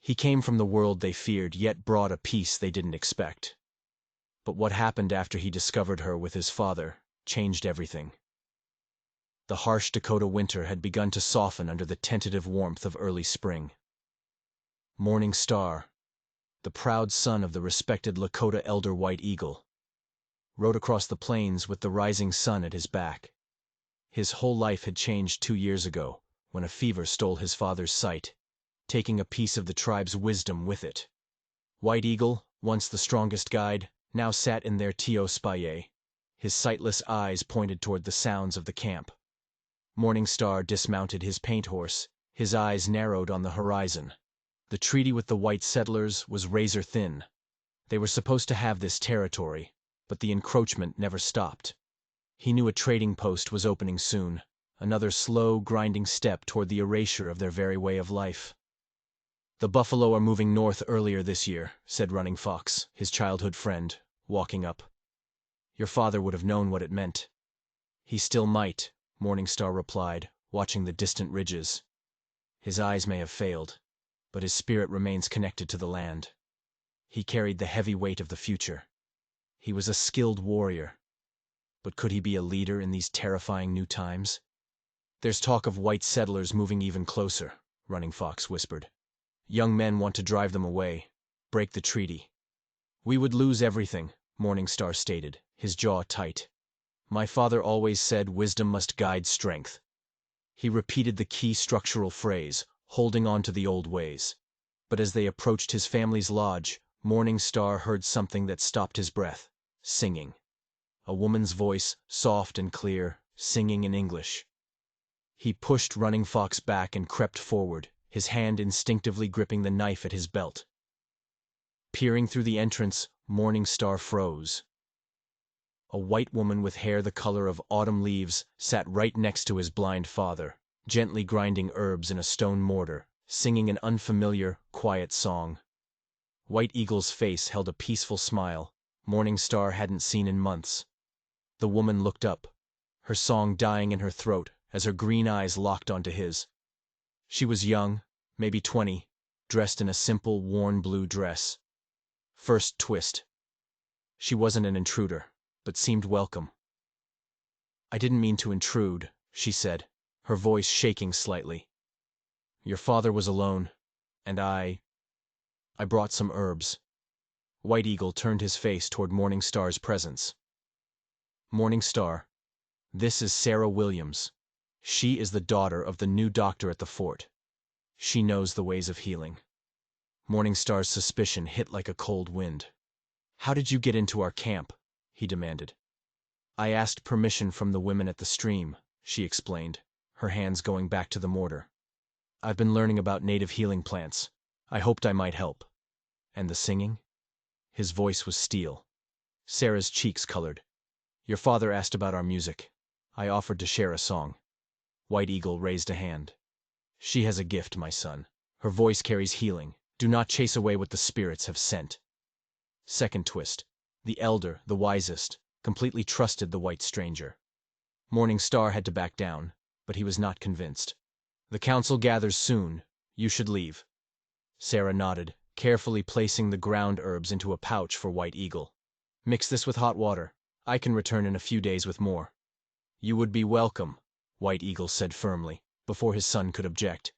He came from the world they feared, yet brought a peace they didn't expect. But what happened after he discovered her with his father changed everything. The harsh Dakota winter had begun to soften under the tentative warmth of early spring. Morning Star, the proud son of the respected Lakota elder White Eagle, rode across the plains with the rising sun at his back. His whole life had changed 2 years ago, when a fever stole his father's sight, taking a piece of the tribe's wisdom with it. White Eagle, once the strongest guide, now sat in their tio spaye, his sightless eyes pointed toward the sounds of the camp. Morning Star dismounted his paint horse, his eyes narrowed on the horizon. The treaty with the white settlers was razor thin. They were supposed to have this territory, but the encroachment never stopped. He knew a trading post was opening soon, another slow, grinding step toward the erasure of their very way of life. "The buffalo are moving north earlier this year," said Running Fox, his childhood friend, walking up. "Your father would have known what it meant." "He still might," Morning Star replied, watching the distant ridges. "His eyes may have failed, but his spirit remains connected to the land. He carried the heavy weight of the future. He was a skilled warrior. But could he be a leader in these terrifying new times?" "There's talk of white settlers moving even closer," Running Fox whispered. "Young men want to drive them away, break the treaty." "We would lose everything," Morning Star stated, his jaw tight. "My father always said wisdom must guide strength." He repeated the key structural phrase, holding on to the old ways. But as they approached his family's lodge, Morning Star heard something that stopped his breath. Singing. A woman's voice, soft and clear, singing in English. He pushed Running Fox back and crept forward, his hand instinctively gripping the knife at his belt. Peering through the entrance, Morning Star froze. A white woman with hair the color of autumn leaves sat right next to his blind father, gently grinding herbs in a stone mortar, singing an unfamiliar, quiet song. White Eagle's face held a peaceful smile Morning Star hadn't seen in months. The woman looked up, her song dying in her throat as her green eyes locked onto his. She was young, maybe 20, dressed in a simple, worn blue dress. First twist. She wasn't an intruder, but seemed welcome. "I didn't mean to intrude," she said, her voice shaking slightly. "Your father was alone, and I brought some herbs." White Eagle turned his face toward Morning Star's presence. "Morning Star, this is Sarah Williams. She is the daughter of the new doctor at the fort. She knows the ways of healing." Morning Star's suspicion hit like a cold wind. "How did you get into our camp?" he demanded. "I asked permission from the women at the stream," she explained, her hands going back to the mortar. "I've been learning about native healing plants. I hoped I might help." "And the singing?" His voice was steel. Sarah's cheeks colored. "Your father asked about our music. I offered to share a song." White Eagle raised a hand. "She has a gift, my son. Her voice carries healing. Do not chase away what the spirits have sent." Second twist. The elder, the wisest, completely trusted the white stranger. Morning Star had to back down, but he was not convinced. "The council gathers soon. You should leave." Sarah nodded, carefully placing the ground herbs into a pouch for White Eagle. "Mix this with hot water. I can return in a few days with more." "You would be welcome," White Eagle said firmly, before his son could object.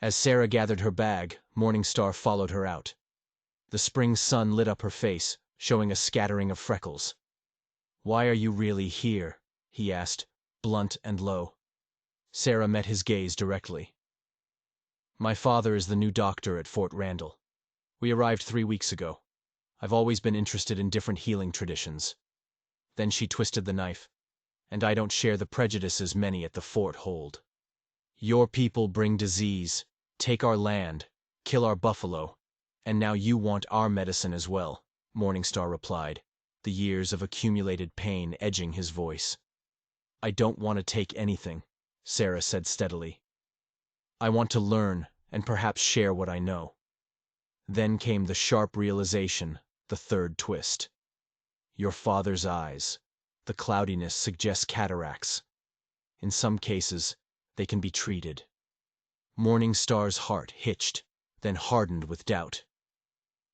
As Sarah gathered her bag, Morning Star followed her out. The spring sun lit up her face, showing a scattering of freckles. "Why are you really here?" he asked, blunt and low. Sarah met his gaze directly. "My father is the new doctor at Fort Randall. We arrived 3 weeks ago. I've always been interested in different healing traditions." Then she twisted the knife. "And I don't share the prejudices many at the fort hold. Your people bring disease, take our land, kill our buffalo, and now you want our medicine as well," Morning Star replied, the years of accumulated pain edging his voice. "I don't want to take anything," Sarah said steadily. "I want to learn and perhaps share what I know." Then came the sharp realization, the third twist. "Your father's eyes. The cloudiness suggests cataracts. In some cases, they can be treated." Morning Star's heart hitched. then hardened with doubt.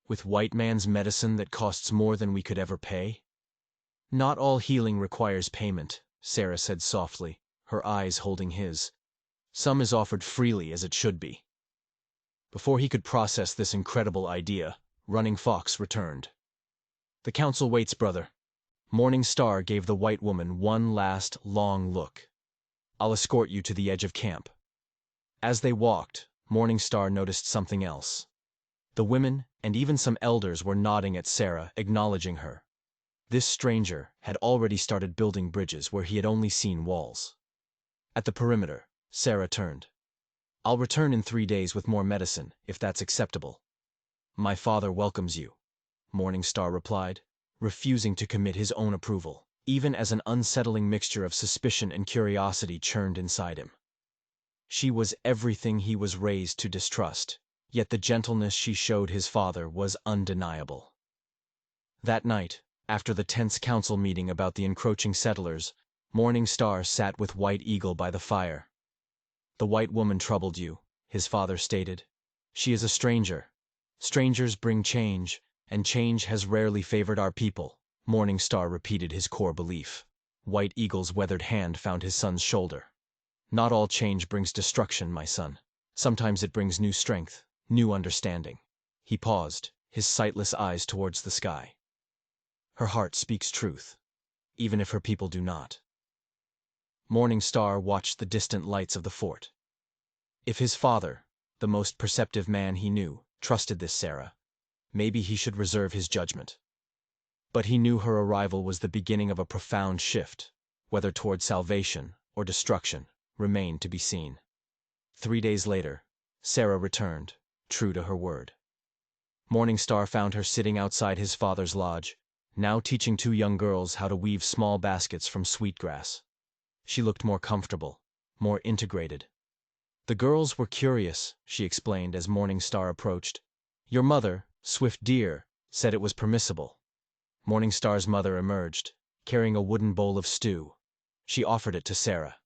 With white man's medicine that costs more than we could ever pay? Not all healing requires payment, Sarah said softly, her eyes holding his. Some is offered freely as it should be. Before he could process this incredible idea, Running Fox returned. The council waits, brother. Morning Star gave the white woman one last, long look. I'll escort you to the edge of camp. As they walked, Morning Star noticed something else. The women, and even some elders, were nodding at Sarah, acknowledging her. This stranger had already started building bridges where he had only seen walls. At the perimeter, Sarah turned. I'll return in 3 days with more medicine, if that's acceptable. My father welcomes you, Morning Star replied, refusing to commit his own approval, even as an unsettling mixture of suspicion and curiosity churned inside him. She was everything he was raised to distrust, yet the gentleness she showed his father was undeniable. That night, after the tense council meeting about the encroaching settlers, Morning Star sat with White Eagle by the fire. The white woman troubled you, his father stated. She is a stranger. Strangers bring change, and change has rarely favored our people, Morning Star repeated his core belief. White Eagle's weathered hand found his son's shoulder. Not all change brings destruction, my son. Sometimes it brings new strength, new understanding. He paused, his sightless eyes towards the sky. Her heart speaks truth, even if her people do not. Morning Star watched the distant lights of the fort. If his father, the most perceptive man he knew, trusted this Sarah, maybe he should reserve his judgment. But he knew her arrival was the beginning of a profound shift, whether toward salvation or destruction remained to be seen. 3 days later, Sarah returned, true to her word. Morning Star found her sitting outside his father's lodge, now teaching 2 young girls how to weave small baskets from sweetgrass. She looked more comfortable, more integrated. The girls were curious, she explained as Morning Star approached. Your mother, Swift Deer, said it was permissible. Morning Star's mother emerged, carrying a wooden bowl of stew. She offered it to Sarah.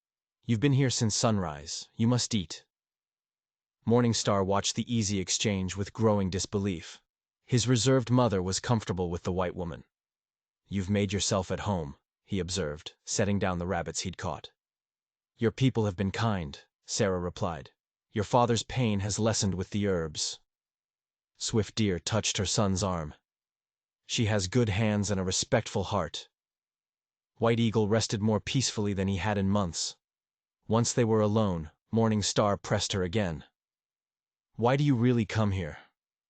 You've been here since sunrise. You must eat. Morning Star watched the easy exchange with growing disbelief. His reserved mother was comfortable with the white woman. You've made yourself at home, he observed, setting down the rabbits he'd caught. Your people have been kind, Sarah replied. Your father's pain has lessened with the herbs. Swift Deer touched her son's arm. She has good hands and a respectful heart. White Eagle rested more peacefully than he had in months. Once they were alone, Morning Star pressed her again. Why do you really come here?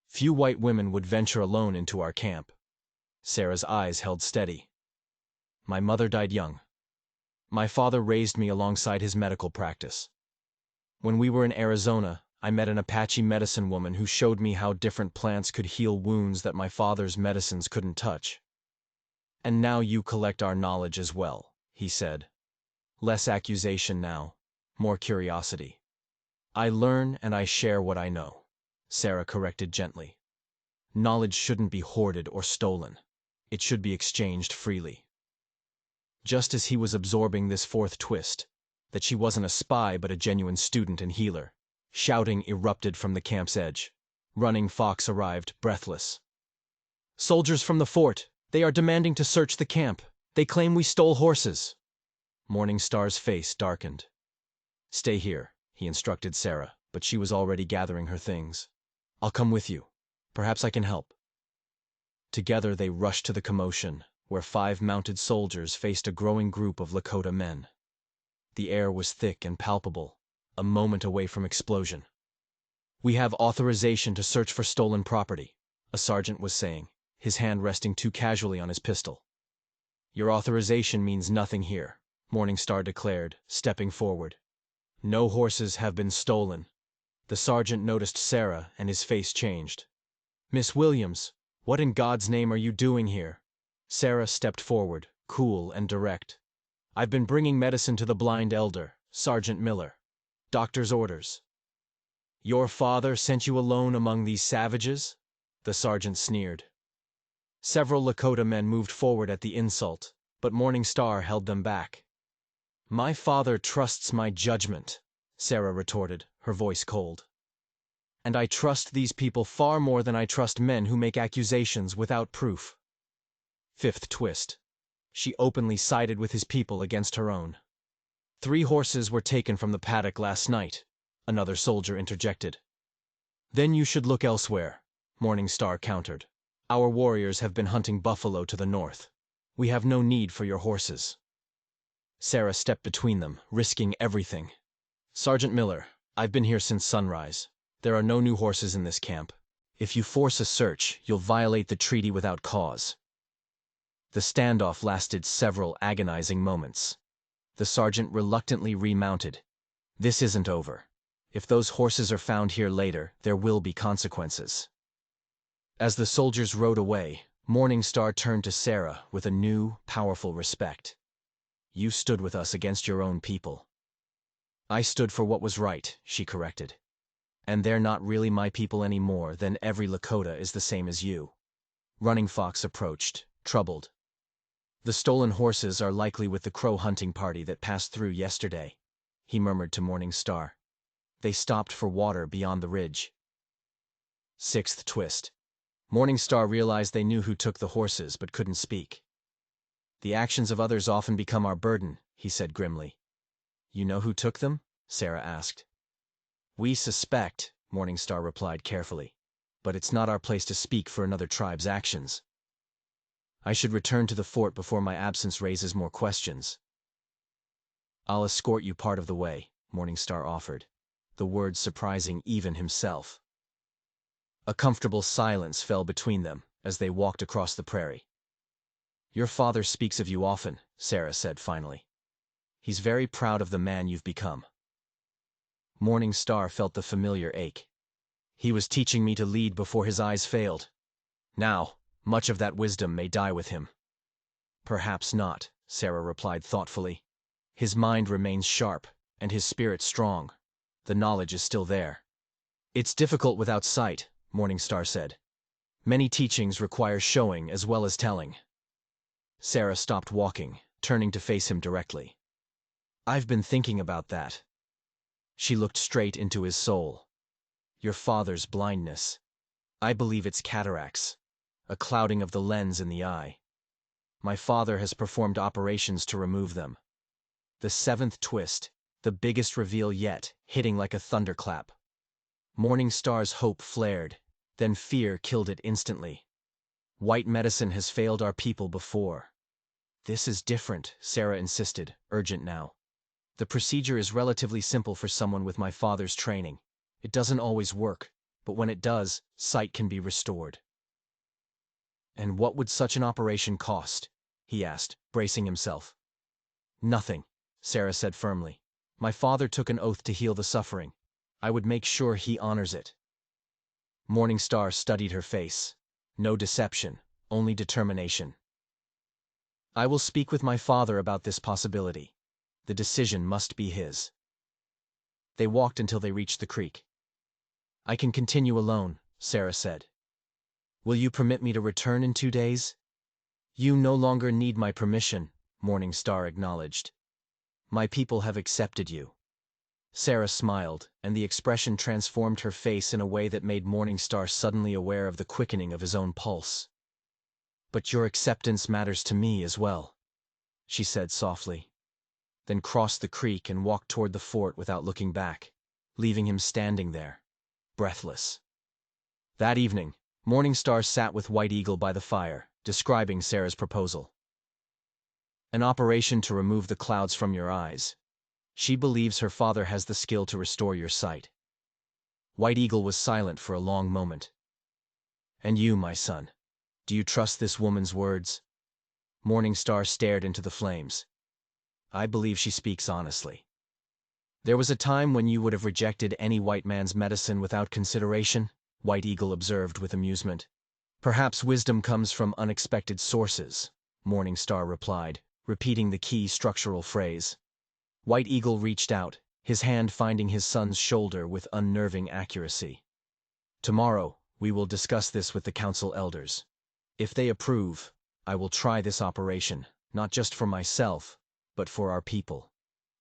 Few white women would venture alone into our camp. Sarah's eyes held steady. My mother died young. My father raised me alongside his medical practice. When we were in Arizona, I met an Apache medicine woman who showed me how different plants could heal wounds that my father's medicines couldn't touch. And now you collect our knowledge as well, he said. Less accusation now, more curiosity. I learn and I share what I know, Sarah corrected gently. Knowledge shouldn't be hoarded or stolen. It should be exchanged freely. Just as he was absorbing this fourth twist, that she wasn't a spy but a genuine student and healer, shouting erupted from the camp's edge. Running Fox arrived, breathless. Soldiers from the fort! They are demanding to search the camp. They claim we stole horses. Morning Star's face darkened. Stay here, he instructed Sarah, but she was already gathering her things. I'll come with you. Perhaps I can help. Together they rushed to the commotion, where 5 mounted soldiers faced a growing group of Lakota men. The air was thick and palpable, a moment away from explosion. We have authorization to search for stolen property, a sergeant was saying, his hand resting too casually on his pistol. Your authorization means nothing here, Morning Star declared, stepping forward. No horses have been stolen. The sergeant noticed Sarah and his face changed. Miss Williams, what in God's name are you doing here? Sarah stepped forward, cool and direct. I've been bringing medicine to the blind elder, Sergeant Miller. Doctor's orders. Your father sent you alone among these savages? The sergeant sneered. Several Lakota men moved forward at the insult, but Morning Star held them back. My father trusts my judgment, Sarah retorted, her voice cold. and I trust these people far more than I trust men who make accusations without proof. Fifth twist. She openly sided with his people against her own. 3 horses were taken from the paddock last night, another soldier interjected. Then you should look elsewhere, Morning Star countered. Our warriors have been hunting buffalo to the north. We have no need for your horses. Sarah stepped between them, risking everything. Sergeant Miller, I've been here since sunrise. There are no new horses in this camp. If you force a search, you'll violate the treaty without cause. The standoff lasted several agonizing moments. The sergeant reluctantly remounted. This isn't over. If those horses are found here later, there will be consequences. As the soldiers rode away, Morning Star turned to Sarah with a new, powerful respect. You stood with us against your own people. I stood for what was right, she corrected. And they're not really my people any more than every Lakota is the same as you. Running Fox approached, troubled. The stolen horses are likely with the crow hunting party that passed through yesterday, he murmured to Morning Star. They stopped for water beyond the ridge. Sixth twist. Morning Star realized they knew who took the horses but couldn't speak. The actions of others often become our burden, he said grimly. You know who took them? Sarah asked. We suspect, Morning Star replied carefully, but it's not our place to speak for another tribe's actions. I should return to the fort before my absence raises more questions. I'll escort you part of the way, Morning Star offered, the words surprising even himself. A comfortable silence fell between them as they walked across the prairie. Your father speaks of you often, Sarah said finally. He's very proud of the man you've become. Morning Star felt the familiar ache. He was teaching me to lead before his eyes failed. Now, much of that wisdom may die with him. Perhaps not, Sarah replied thoughtfully. His mind remains sharp, and his spirit strong. The knowledge is still there. It's difficult without sight, Morning Star said. Many teachings require showing as well as telling. Sarah stopped walking, turning to face him directly. I've been thinking about that. She looked straight into his soul. Your father's blindness. I believe it's cataracts, a clouding of the lens in the eye. My father has performed operations to remove them. The 7th twist, the biggest reveal yet, hitting like a thunderclap. Morning Star's hope flared, then fear killed it instantly. White medicine has failed our people before. This is different, Sarah insisted, urgent now. The procedure is relatively simple for someone with my father's training. It doesn't always work, but when it does, sight can be restored. And what would such an operation cost? He asked, bracing himself. Nothing, Sarah said firmly. My father took an oath to heal the suffering. I would make sure he honors it. Morning Star studied her face. No deception, only determination. I will speak with my father about this possibility. The decision must be his. They walked until they reached the creek. I can continue alone, Sarah said. Will you permit me to return in 2 days? You no longer need my permission, Morning Star acknowledged. My people have accepted you. Sarah smiled, and the expression transformed her face in a way that made Morning Star suddenly aware of the quickening of his own pulse. But your acceptance matters to me as well, she said softly, then crossed the creek and walked toward the fort without looking back, leaving him standing there, breathless. That evening, Morning Star sat with White Eagle by the fire, describing Sarah's proposal. An operation to remove the clouds from your eyes. She believes her father has the skill to restore your sight. White Eagle was silent for a long moment. And you, my son, do you trust this woman's words? Morning Star stared into the flames. I believe she speaks honestly. There was a time when you would have rejected any white man's medicine without consideration, White Eagle observed with amusement. Perhaps wisdom comes from unexpected sources, Morning Star replied, repeating the key structural phrase. White Eagle reached out, his hand finding his son's shoulder with unnerving accuracy. Tomorrow, we will discuss this with the council elders. If they approve, I will try this operation, not just for myself, but for our people.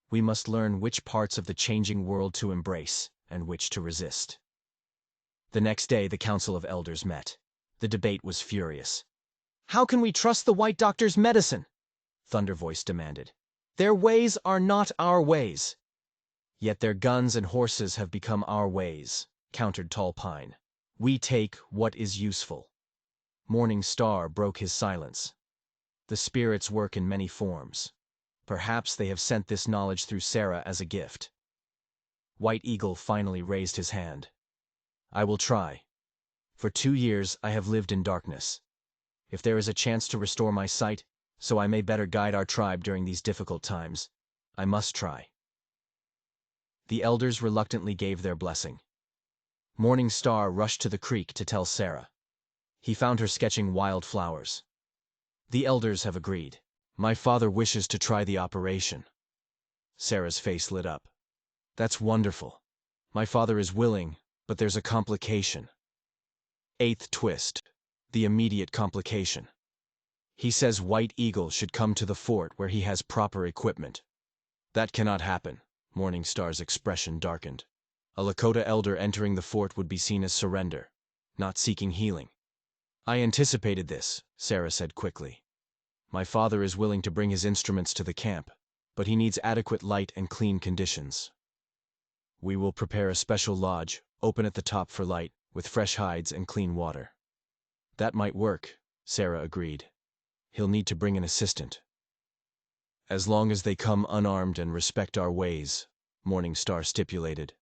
We must learn which parts of the changing world to embrace and which to resist. The next day, the Council of Elders met. The debate was furious. "How can we trust the White Doctor's medicine?" Thunder Voice demanded. "Their ways are not our ways." "Yet their guns and horses have become our ways," countered Tall Pine. "We take what is useful." Morning Star broke his silence. "The spirits work in many forms. Perhaps they have sent this knowledge through Sarah as a gift." White Eagle finally raised his hand. "I will try. For 2 years I have lived in darkness. If there is a chance to restore my sight, so I may better guide our tribe during these difficult times, I must try." The elders reluctantly gave their blessing. Morning Star rushed to the creek to tell Sarah. He found her sketching wild flowers. "The elders have agreed. My father wishes to try the operation." Sarah's face lit up. "That's wonderful. My father is willing, but there's a complication." Eighth twist. The immediate complication. "He says White Eagle should come to the fort where he has proper equipment." "That cannot happen." Morning Star's expression darkened. "A Lakota elder entering the fort would be seen as surrender, not seeking healing." "I anticipated this," Sarah said quickly. "My father is willing to bring his instruments to the camp, but he needs adequate light and clean conditions. We will prepare a special lodge, open at the top for light, with fresh hides and clean water." "That might work," Sarah agreed. "He'll need to bring an assistant." "As long as they come unarmed and respect our ways," Morning Star stipulated.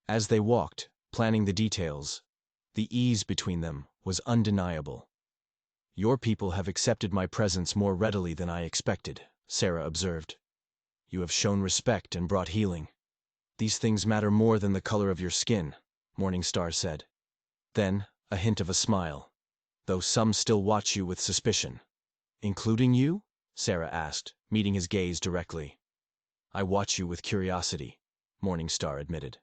As they walked, planning the details, the ease between them was undeniable. "Your people have accepted my presence more readily than I expected," Sarah observed. "You have shown respect and brought healing." "These things matter more than the color of your skin," Morning Star said. Then, a hint of a smile. "Though some still watch you with suspicion." "Including you?" Sarah asked, meeting his gaze directly. "I watch you with curiosity," Morning Star admitted.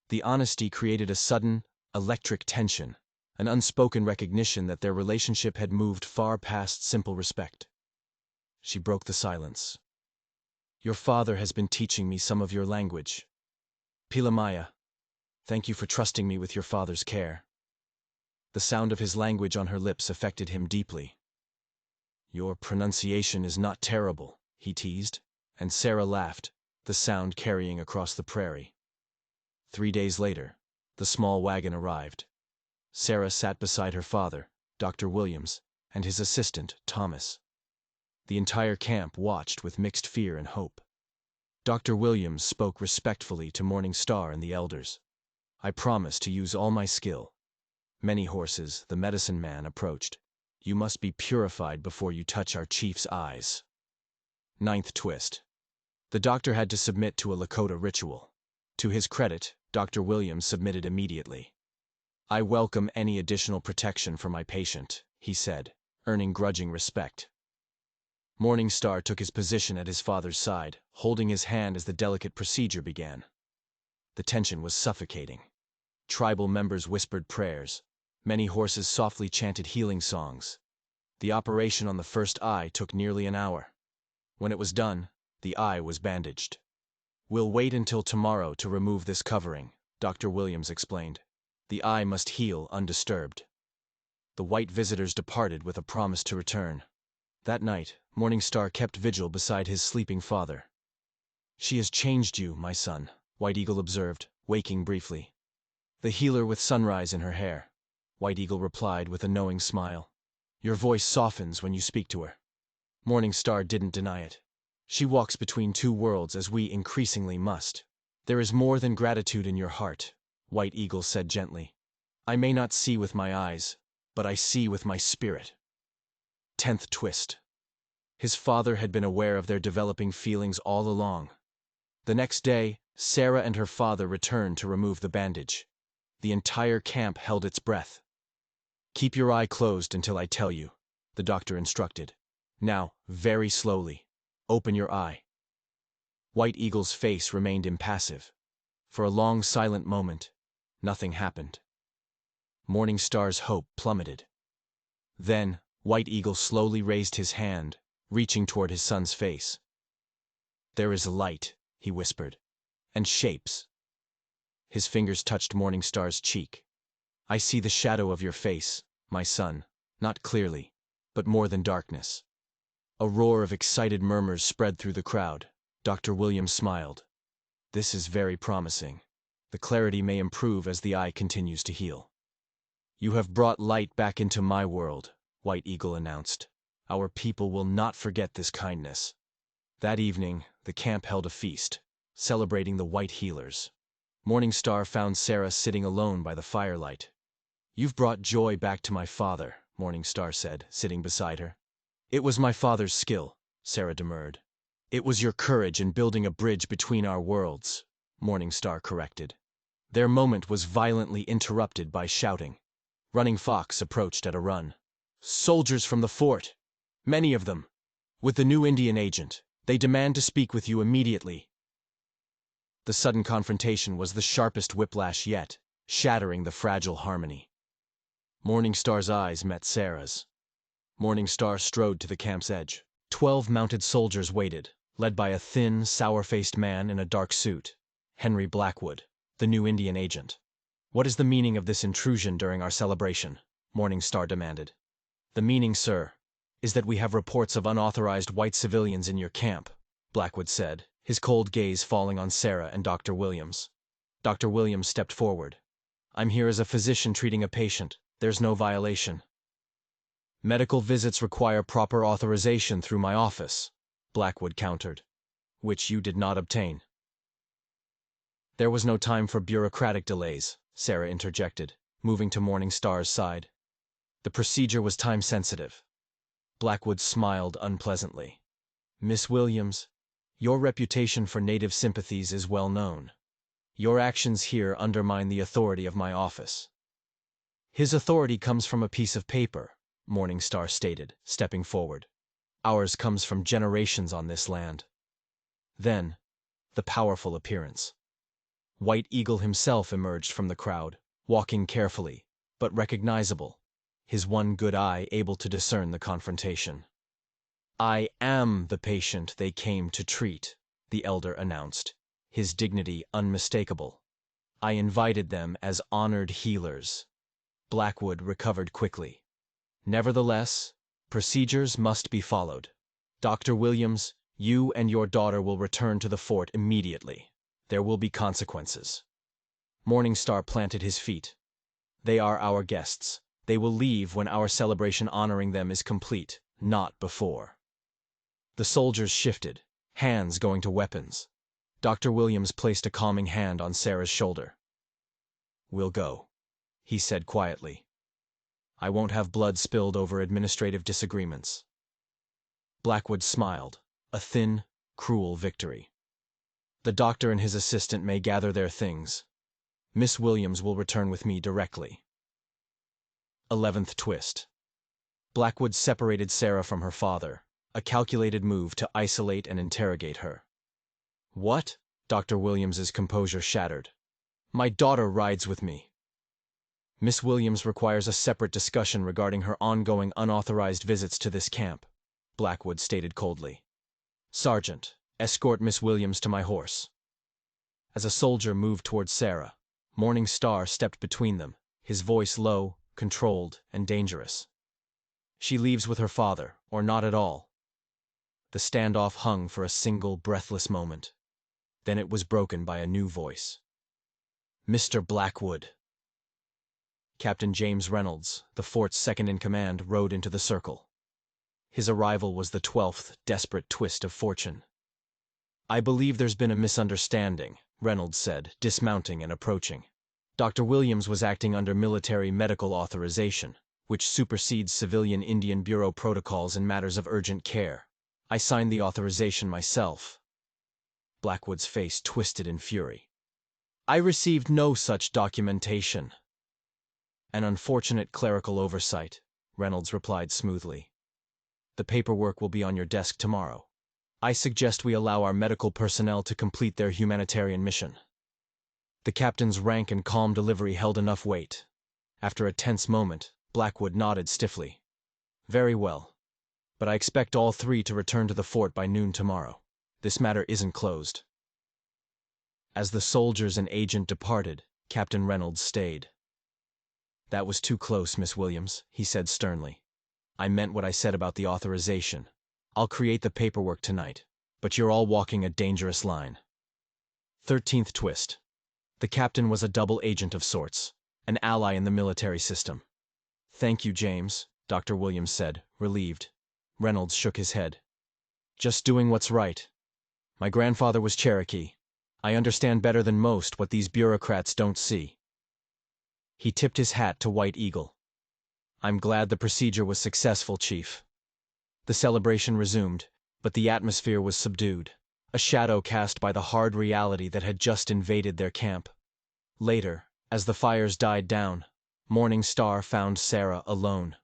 The honesty created a sudden, electric tension, an unspoken recognition that their relationship had moved far past simple respect. She broke the silence. "Your father has been teaching me some of your language. Pilamaya, thank you for trusting me with your father's care." The sound of his language on her lips affected him deeply. "Your pronunciation is not terrible," he teased, and Sarah laughed, the sound carrying across the prairie. 3 days later, the small wagon arrived. Sarah sat beside her father, Dr. Williams, and his assistant, Thomas. The entire camp watched with mixed fear and hope. Dr. Williams spoke respectfully to Morning Star and the elders. "I promise to use all my skill." Many Horses, the medicine man, approached. "You must be purified before you touch our chief's eyes." Ninth twist. The doctor had to submit to a Lakota ritual. To his credit, Dr. Williams submitted immediately. "I welcome any additional protection for my patient," he said, earning grudging respect. Morning Star took his position at his father's side, holding his hand as the delicate procedure began. The tension was suffocating. Tribal members whispered prayers. Many Horses softly chanted healing songs. The operation on the first eye took nearly an hour. When it was done, the eye was bandaged. "We'll wait until tomorrow to remove this covering," Dr. Williams explained. "The eye must heal undisturbed." The white visitors departed with a promise to return. That night, Morning Star kept vigil beside his sleeping father. "She has changed you, my son," White Eagle observed, waking briefly. "The healer with sunrise in her hair," White Eagle replied with a knowing smile. "Your voice softens when you speak to her." Morning Star didn't deny it. "She walks between 2 worlds as we increasingly must." "There is more than gratitude in your heart," White Eagle said gently. "I may not see with my eyes, but I see with my spirit." 10th twist. His father had been aware of their developing feelings all along. The next day, Sarah and her father returned to remove the bandage. The entire camp held its breath. "Keep your eye closed until I tell you," the doctor instructed. "Now, very slowly, open your eye." White Eagle's face remained impassive. For a long silent moment, nothing happened. Morning Star's hope plummeted. Then, White Eagle slowly raised his hand, reaching toward his son's face. "There is light," he whispered, "and shapes." His fingers touched Morning Star's cheek. I see the shadow of your face, my son, not clearly, but more than darkness. A roar of excited murmurs spread through the crowd. Dr. Williams smiled. This is very promising. The clarity may improve as the eye continues to heal. You have brought light back into my world, White Eagle announced. Our people will not forget this kindness. That evening, the camp held a feast, celebrating the white healers. Morning Star found Sarah sitting alone by the firelight. You've brought joy back to my father, Morning Star said, sitting beside her. It was my father's skill, Sarah demurred. It was your courage in building a bridge between our worlds, Morning Star corrected. Their moment was violently interrupted by shouting. Running Fox approached at a run. Soldiers from the fort! Many of them! With the new Indian agent. They demand to speak with you immediately. The sudden confrontation was the sharpest whiplash yet, shattering the fragile harmony. Morning Star's eyes met Sarah's. Morning Star strode to the camp's edge. 12 mounted soldiers waited, led by a thin, sour-faced man in a dark suit, Henry Blackwood, the new Indian agent. What is the meaning of this intrusion during our celebration? Morning Star demanded. The meaning, sir, is that we have reports of unauthorized white civilians in your camp, Blackwood said, his cold gaze falling on Sarah and Dr. Williams. Dr. Williams stepped forward. I'm here as a physician treating a patient. There's no violation. Medical visits require proper authorization through my office, Blackwood countered, which you did not obtain. There was no time for bureaucratic delays, Sarah interjected, moving to Morning Star's side. The procedure was time-sensitive. Blackwood smiled unpleasantly. Miss Williams, your reputation for native sympathies is well known. Your actions here undermine the authority of my office. His authority comes from a piece of paper, Morning Star stated, stepping forward. Ours comes from generations on this land. Then, the powerful appearance. White Eagle himself emerged from the crowd, walking carefully, but recognizable, his one good eye able to discern the confrontation. I am the patient they came to treat, the elder announced, his dignity unmistakable. I invited them as honored healers. Blackwood recovered quickly. Nevertheless, procedures must be followed. Dr. Williams, you and your daughter will return to the fort immediately. There will be consequences. Morning Star planted his feet. They are our guests. They will leave when our celebration honoring them is complete, not before. The soldiers shifted, hands going to weapons. Dr. Williams placed a calming hand on Sarah's shoulder. We'll go, he said quietly. I won't have blood spilled over administrative disagreements. Blackwood smiled, a thin, cruel victory. The doctor and his assistant may gather their things. Miss Williams will return with me directly. 11th twist. Blackwood separated Sarah from her father, a calculated move to isolate and interrogate her. What? Dr. Williams's composure shattered. My daughter rides with me. Miss Williams requires a separate discussion regarding her ongoing unauthorized visits to this camp, Blackwood stated coldly. Sergeant, escort Miss Williams to my horse. As a soldier moved towards Sarah, Morning Star stepped between them, his voice low, controlled, and dangerous. She leaves with her father, or not at all. The standoff hung for a single breathless moment. Then it was broken by a new voice. Mr. Blackwood. Captain James Reynolds, the fort's second-in-command, rode into the circle. His arrival was the 12th desperate twist of fortune. I believe there's been a misunderstanding, Reynolds said, dismounting and approaching. Dr. Williams was acting under military medical authorization, which supersedes civilian Indian Bureau protocols in matters of urgent care. I signed the authorization myself. Blackwood's face twisted in fury. I received no such documentation. An unfortunate clerical oversight, Reynolds replied smoothly. The paperwork will be on your desk tomorrow. I suggest we allow our medical personnel to complete their humanitarian mission. The captain's rank and calm delivery held enough weight. After a tense moment, Blackwood nodded stiffly. Very well. But I expect all three to return to the fort by noon tomorrow. This matter isn't closed. As the soldiers and agent departed, Captain Reynolds stayed. That was too close, Miss Williams, he said sternly. I meant what I said about the authorization. I'll create the paperwork tonight, but you're all walking a dangerous line. 13th twist. The captain was a double agent of sorts, an ally in the military system. Thank you, James, Dr. Williams said, relieved. Reynolds shook his head. Just doing what's right. My grandfather was Cherokee. I understand better than most what these bureaucrats don't see. He tipped his hat to White Eagle. I'm glad the procedure was successful, Chief. The celebration resumed, but the atmosphere was subdued, a shadow cast by the hard reality that had just invaded their camp. Later, as the fires died down, Morning Star found Sarah alone.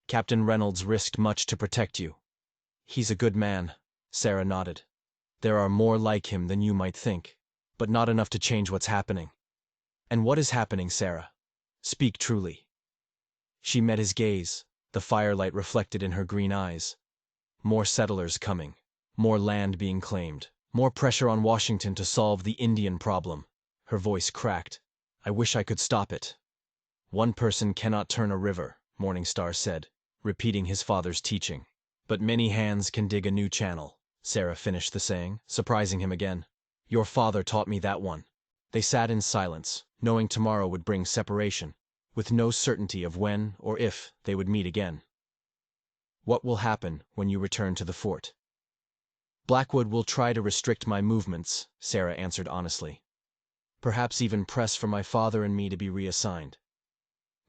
Captain Reynolds risked much to protect you. He's a good man, Sarah nodded. There are more like him than you might think, but not enough to change what's happening. And what is happening, Sarah? Speak truly. She met his gaze, the firelight reflected in her green eyes. More settlers coming, more land being claimed, more pressure on Washington to solve the Indian problem. Her voice cracked. I wish I could stop it. One person cannot turn a river, Morningstar said, repeating his father's teaching. But many hands can dig a new channel, Sarah finished the saying, surprising him again. Your father taught me that one. They sat in silence, knowing tomorrow would bring separation, with no certainty of when or if they would meet again. What will happen when you return to the fort? Blackwood will try to restrict my movements, Sarah answered honestly. Perhaps even press for my father and me to be reassigned.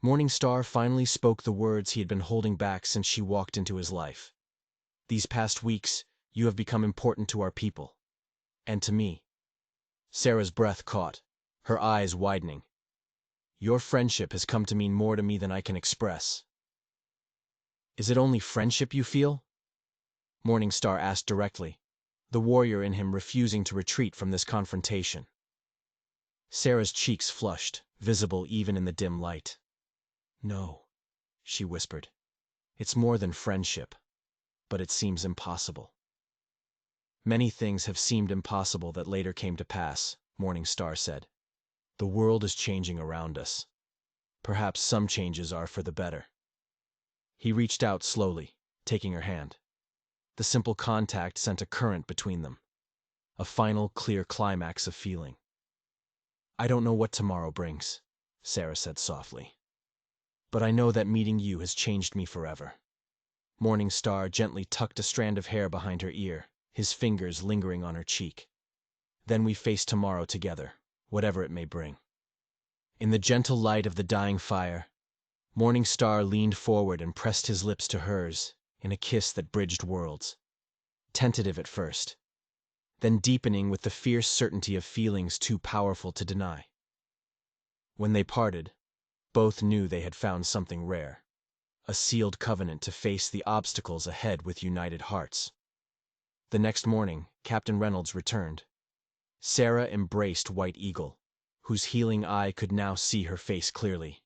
Morningstar finally spoke the words he had been holding back since she walked into his life. These past weeks, you have become important to our people. And to me. Sarah's breath caught, her eyes widening. Your friendship has come to mean more to me than I can express. Is it only friendship you feel? Morningstar asked directly, the warrior in him refusing to retreat from this confrontation. Sarah's cheeks flushed, visible even in the dim light. No, she whispered. It's more than friendship, but it seems impossible. Many things have seemed impossible that later came to pass, Morningstar said. The world is changing around us. Perhaps some changes are for the better. He reached out slowly, taking her hand. The simple contact sent a current between them. A final, clear climax of feeling. I don't know what tomorrow brings, Sarah said softly. But I know that meeting you has changed me forever. Morningstar gently tucked a strand of hair behind her ear, his fingers lingering on her cheek. Then we face tomorrow together, whatever it may bring. In the gentle light of the dying fire, Morningstar leaned forward and pressed his lips to hers in a kiss that bridged worlds. Tentative at first, then deepening with the fierce certainty of feelings too powerful to deny. When they parted, both knew they had found something rare, a sealed covenant to face the obstacles ahead with united hearts. The next morning, Captain Reynolds returned. Sarah embraced White Eagle, whose healing eye could now see her face clearly.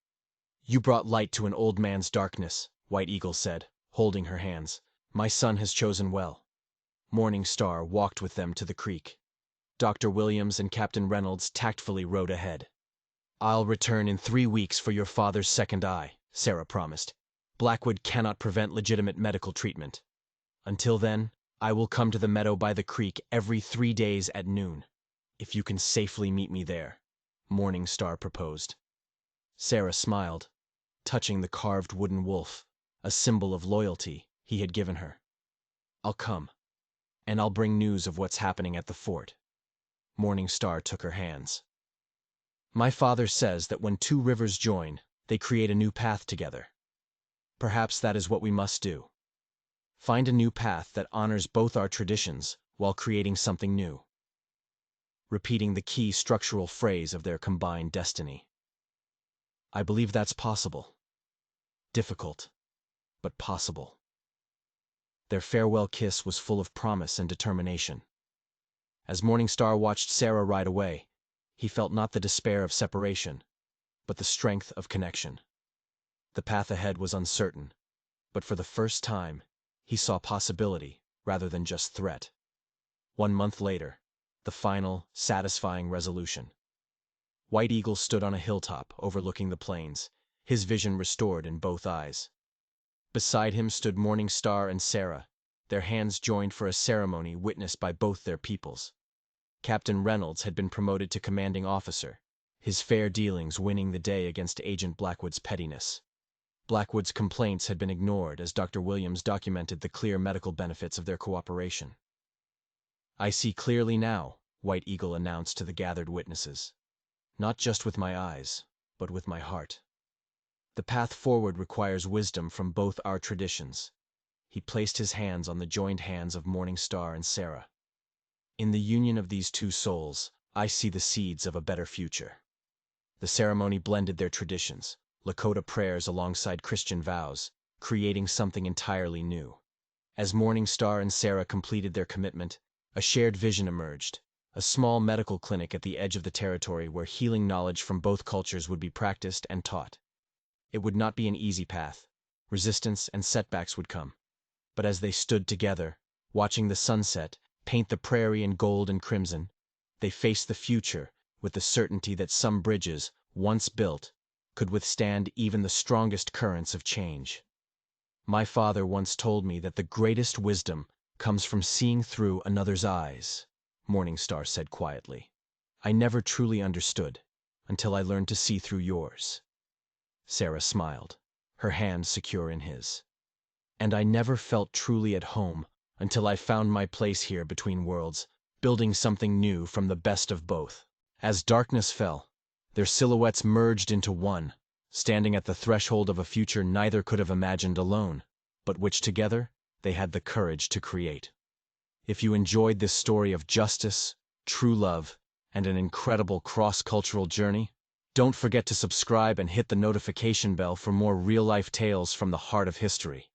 You brought light to an old man's darkness, White Eagle said, holding her hands. My son has chosen well. Morningstar walked with them to the creek. Dr. Williams and Captain Reynolds tactfully rode ahead. I'll return in 3 weeks for your father's second eye, Sarah promised. Blackwood cannot prevent legitimate medical treatment. Until then, I will come to the meadow by the creek every 3 days at noon, if you can safely meet me there, Morningstar proposed. Sarah smiled, touching the carved wooden wolf, a symbol of loyalty he had given her. I'll come, and I'll bring news of what's happening at the fort. Morningstar took her hands. My father says that when 2 rivers join, they create a new path together. Perhaps that is what we must do. Find a new path that honors both our traditions while creating something new. Repeating the key structural phrase of their combined destiny. I believe that's possible. Difficult, but possible. Their farewell kiss was full of promise and determination. As Morningstar watched Sarah ride away, he felt not the despair of separation, but the strength of connection. The path ahead was uncertain, but for the first time, he saw possibility rather than just threat. 1 month later, the final, satisfying resolution. White Eagle stood on a hilltop overlooking the plains, his vision restored in both eyes. Beside him stood Morning Star and Sarah, their hands joined for a ceremony witnessed by both their peoples. Captain Reynolds had been promoted to commanding officer, his fair dealings winning the day against Agent Blackwood's pettiness. Blackwood's complaints had been ignored as Dr. Williams documented the clear medical benefits of their cooperation. "I see clearly now," White Eagle announced to the gathered witnesses. "Not just with my eyes, but with my heart. The path forward requires wisdom from both our traditions." He placed his hands on the joined hands of Morning Star and Sarah. "In the union of these two souls, I see the seeds of a better future." The ceremony blended their traditions, Lakota prayers alongside Christian vows, creating something entirely new. As Morning Star and Sarah completed their commitment, a shared vision emerged, a small medical clinic at the edge of the territory where healing knowledge from both cultures would be practiced and taught. It would not be an easy path. Resistance and setbacks would come. But as they stood together, watching the sunset paint the prairie in gold and crimson, they faced the future with the certainty that some bridges, once built, could withstand even the strongest currents of change. "My father once told me that the greatest wisdom comes from seeing through another's eyes," Morning Star said quietly. "I never truly understood until I learned to see through yours." Sarah smiled, her hand secure in his. "And I never felt truly at home until I found my place here between worlds, building something new from the best of both." As darkness fell, their silhouettes merged into one, standing at the threshold of a future neither could have imagined alone, but which together they had the courage to create. If you enjoyed this story of justice, true love, and an incredible cross-cultural journey, don't forget to subscribe and hit the notification bell for more real-life tales from the heart of history.